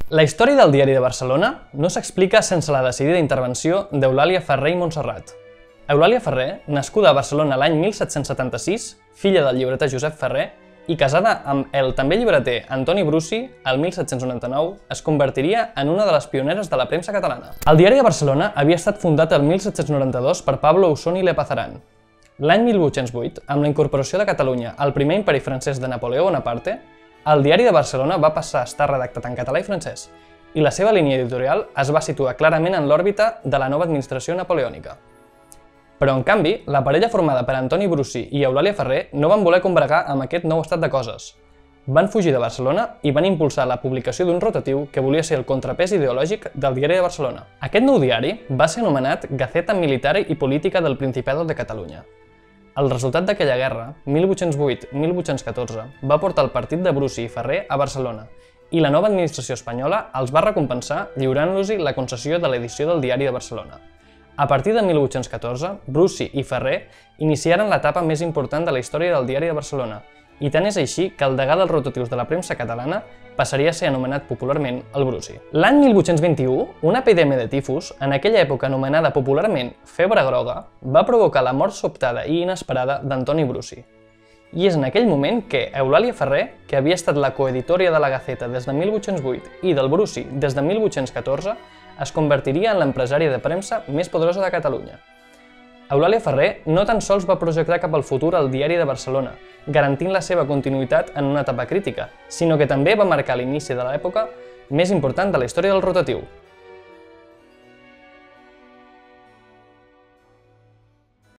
La història del Diari de Barcelona no s'explica sense la decidida intervenció d'Eulàlia Ferrer i Montserrat. Eulàlia Ferrer, nascuda a Barcelona l'any 1776, filla del llibreter Josep Ferrer, i casada amb el també llibreter Antoni Brusi, el 1799, es convertiria en una de les pioneres de la premsa catalana. El Diari de Barcelona havia estat fundat el 1792 per Pablo Ausón i Lepazarán. L'any 1808, amb la incorporació de Catalunya al primer imperi francès de Napoleó Bonaparte, el Diari de Barcelona va passar a estar redactat en català i francès, i la seva línia editorial es va situar clarament en l'òrbita de la nova administració napoleònica. Però, en canvi, la parella formada per Antoni Brusi i Eulàlia Ferrer no van voler combregar amb aquest nou estat de coses. Van fugir de Barcelona i van impulsar la publicació d'un rotatiu que volia ser el contrapès ideològic del Diari de Barcelona. Aquest nou diari va ser anomenat Gaceta Militar i Política del Principado de Catalunya. El resultat d'aquella guerra, 1808-1814, va portar el partit de Brusi i Ferrer a Barcelona, i la nova administració espanyola els va recompensar lliurant-los-hi la concessió de l'edició del Diari de Barcelona. A partir de 1814, Brusi i Ferrer iniciaren l'etapa més important de la història del Diari de Barcelona, i tant és així que el degà dels rotatius de la premsa catalana passaria a ser anomenat popularment el Brusi. L'any 1821, una epidèmia de tifus, en aquella època anomenada popularment febre groga, va provocar la mort sobtada i inesperada d'Antoni Brusi. I és en aquell moment que Eulàlia Ferrer, que havia estat la coeditòria de la Gaceta des de 1808 i del Brusi des de 1814, es convertiria en l'empresària de premsa més poderosa de Catalunya. Eulàlia Ferrer no tan sols va projectar cap al futur el Diari de Barcelona, garantint la seva continuïtat en una etapa crítica, sinó que també va marcar l'inici de l'època més important de la història del rotatiu.